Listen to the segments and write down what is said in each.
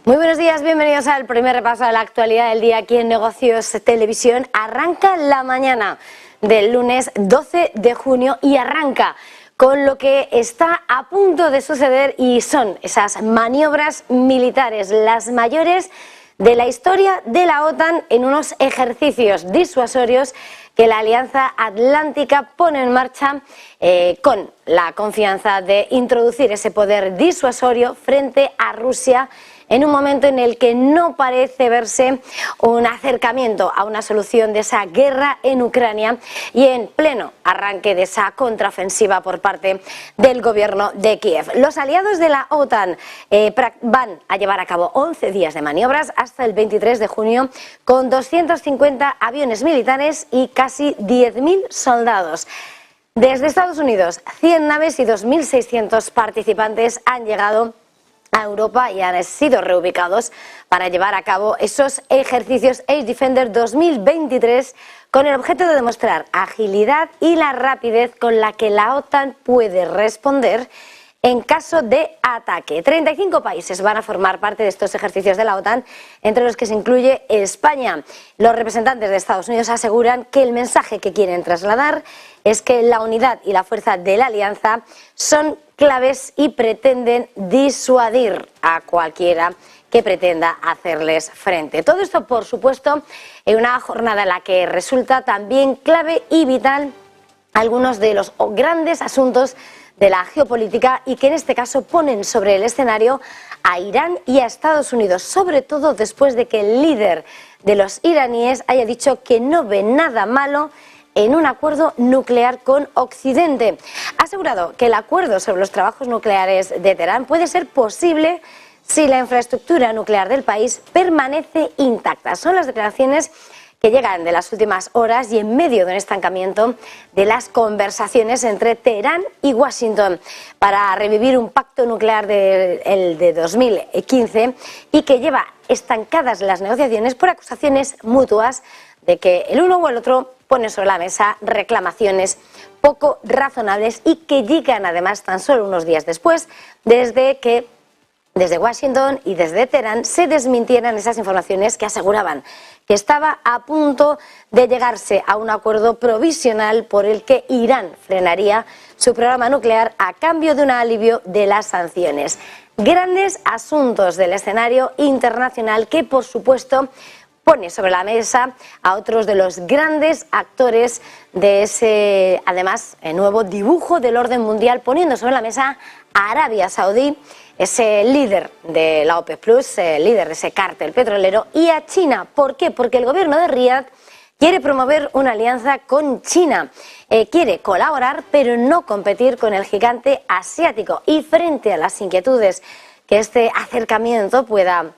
Muy buenos días, bienvenidos al primer repaso de la actualidad del día aquí en Negocios Televisión. Arranca la mañana del lunes 12 de junio y arranca con lo que está a punto de suceder y son esas maniobras militares, las mayores de la historia de la OTAN en unos ejercicios disuasorios que la Alianza Atlántica pone en marcha con la confianza de introducir ese poder disuasorio frente a Rusia en un momento en el que no parece verse un acercamiento a una solución de esa guerra en Ucrania y en pleno arranque de esa contraofensiva por parte del gobierno de Kiev. Los aliados de la OTAN van a llevar a cabo 11 días de maniobras hasta el 23 de junio con 250 aviones militares y casi 10.000 soldados. Desde Estados Unidos, 100 naves y 2.600 participantes han llegado a Europa y han sido reubicados para llevar a cabo esos ejercicios Air Defender 2023 con el objeto de demostrar agilidad y la rapidez con la que la OTAN puede responder en caso de ataque. 35 países van a formar parte de estos ejercicios de la OTAN, entre los que se incluye España. Los representantes de Estados Unidos aseguran que el mensaje que quieren trasladar es que la unidad y la fuerza de la alianza son claves y pretenden disuadir a cualquiera que pretenda hacerles frente. Todo esto, por supuesto, en una jornada en la que resulta también clave y vital algunos de los grandes asuntos de la geopolítica y que en este caso ponen sobre el escenario a Irán y a Estados Unidos, sobre todo después de que el líder de los iraníes haya dicho que no ve nada malo en un acuerdo nuclear con Occidente. Ha asegurado que el acuerdo sobre los trabajos nucleares de Teherán puede ser posible si la infraestructura nuclear del país permanece intacta. Son las declaraciones que llegan de las últimas horas y en medio de un estancamiento de las conversaciones entre Teherán y Washington para revivir un pacto nuclear de 2015 y que lleva estancadas las negociaciones por acusaciones mutuas de que el uno o el otro pone sobre la mesa reclamaciones poco razonables y que llegan además tan solo unos días después desde Washington y desde Teherán se desmintieran esas informaciones que aseguraban que estaba a punto de llegarse a un acuerdo provisional por el que Irán frenaría su programa nuclear a cambio de un alivio de las sanciones. Grandes asuntos del escenario internacional que, por supuesto, pone sobre la mesa a otros de los grandes actores de ese, además, nuevo dibujo del orden mundial, poniendo sobre la mesa a Arabia Saudí, ese líder de la OPEC+, líder de ese cártel petrolero, y a China. ¿Por qué? Porque el gobierno de Riad quiere promover una alianza con China, quiere colaborar pero no competir con el gigante asiático. Y frente a las inquietudes que este acercamiento pueda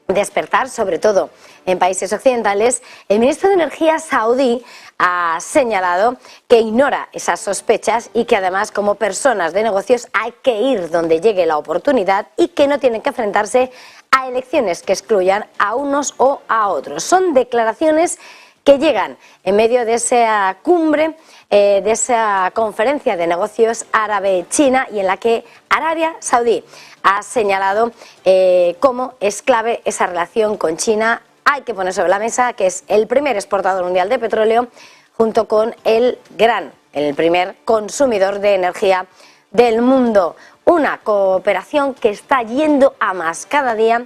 despertar, sobre todo en países occidentales, el ministro de Energía saudí ha señalado que ignora esas sospechas y que además, como personas de negocios, hay que ir donde llegue la oportunidad y que no tienen que enfrentarse a elecciones que excluyan a unos o a otros. Son declaraciones que llegan en medio de esa cumbre, de esa conferencia de negocios árabe-China y en la que Arabia Saudí ha señalado cómo es clave esa relación con China. Hay que poner sobre la mesa que es el primer exportador mundial de petróleo junto con el primer consumidor de energía del mundo. Una cooperación que está yendo a más cada día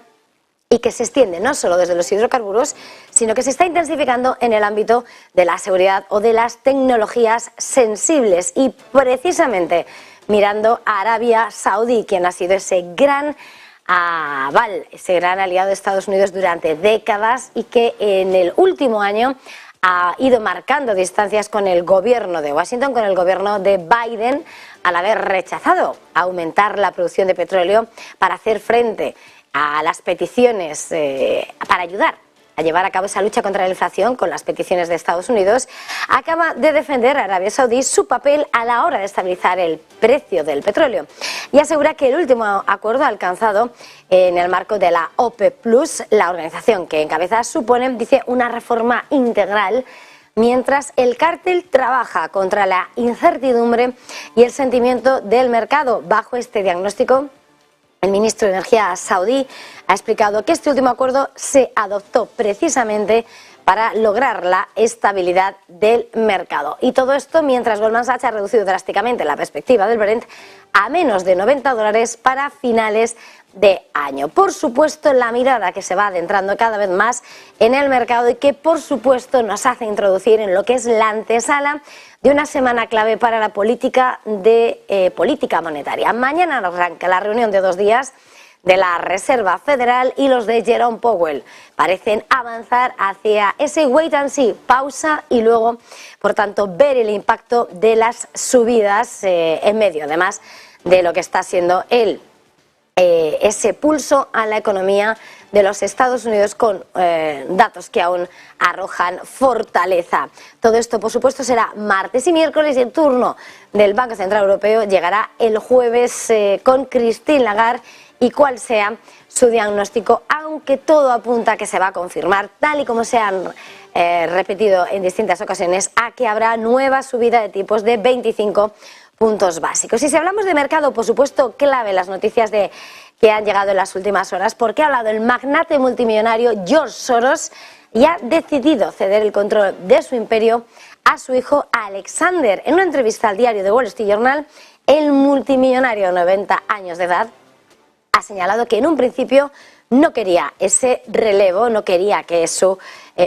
y que se extiende no solo desde los hidrocarburos, sino que se está intensificando en el ámbito de la seguridad o de las tecnologías sensibles. Y precisamente mirando a Arabia Saudí, quien ha sido ese gran aval, ese gran aliado de Estados Unidos durante décadas y que en el último año ha ido marcando distancias con el gobierno de Washington, con el gobierno de Biden, al haber rechazado aumentar la producción de petróleo para hacer frente a las peticiones, para ayudar a llevar a cabo esa lucha contra la inflación con las peticiones de Estados Unidos. Acaba de defender a Arabia Saudí su papel a la hora de estabilizar el precio del petróleo y asegura que el último acuerdo alcanzado en el marco de la OPEC+, la organización que encabeza, supone, dice, una reforma integral, mientras el cártel trabaja contra la incertidumbre y el sentimiento del mercado. Bajo este diagnóstico, El ministro de Energía saudí ha explicado que este último acuerdo se adoptó precisamente para lograr la estabilidad del mercado. Y todo esto mientras Goldman Sachs ha reducido drásticamente la perspectiva del Brent a menos de $90 para finales de año. Por supuesto, la mirada que se va adentrando cada vez más en el mercado y que por supuesto nos hace introducir en lo que es la antesala de una semana clave para la política monetaria. Mañana arranca la reunión de 2 días de la Reserva Federal y los de Jerome Powell parecen avanzar hacia ese wait and see, pausa y luego, por tanto, ver el impacto de las subidas en medio, además de lo que está siendo ese pulso a la economía de los Estados Unidos con datos que aún arrojan fortaleza. Todo esto, por supuesto, será martes y miércoles y el turno del Banco Central Europeo llegará el jueves con Christine Lagarde y cuál sea su diagnóstico, aunque todo apunta a que se va a confirmar, tal y como se han repetido en distintas ocasiones, a que habrá nueva subida de tipos de 25 puntos básicos. Y si hablamos de mercado, por supuesto, clave las noticias que han llegado en las últimas horas, porque ha hablado el magnate multimillonario George Soros y ha decidido ceder el control de su imperio a su hijo Alexander. En una entrevista al diario The Wall Street Journal, el multimillonario de 90 años de edad ha señalado que en un principio no quería ese relevo, no quería que su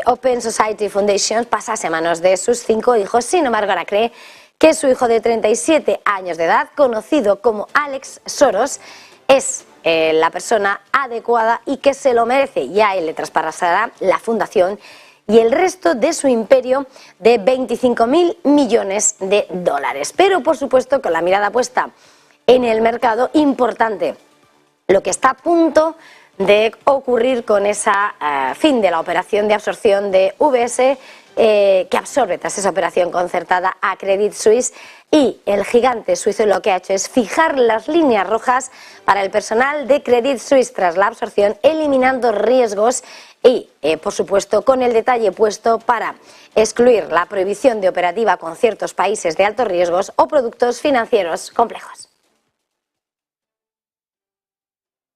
Open Society Foundation pasase a manos de sus 5 hijos. Sin embargo, ahora cree que su hijo de 37 años de edad, conocido como Alex Soros, es la persona adecuada y que se lo merece, y a él le traspasará la fundación y el resto de su imperio de 25.000 millones de dólares. Pero, por supuesto, con la mirada puesta en el mercado, importante lo que está a punto de ocurrir con esa fin de la operación de absorción de UBS que absorbe tras esa operación concertada a Credit Suisse, y el gigante suizo lo que ha hecho es fijar las líneas rojas para el personal de Credit Suisse tras la absorción, eliminando riesgos y, por supuesto, con el detalle puesto para excluir la prohibición de operativa con ciertos países de altos riesgos o productos financieros complejos.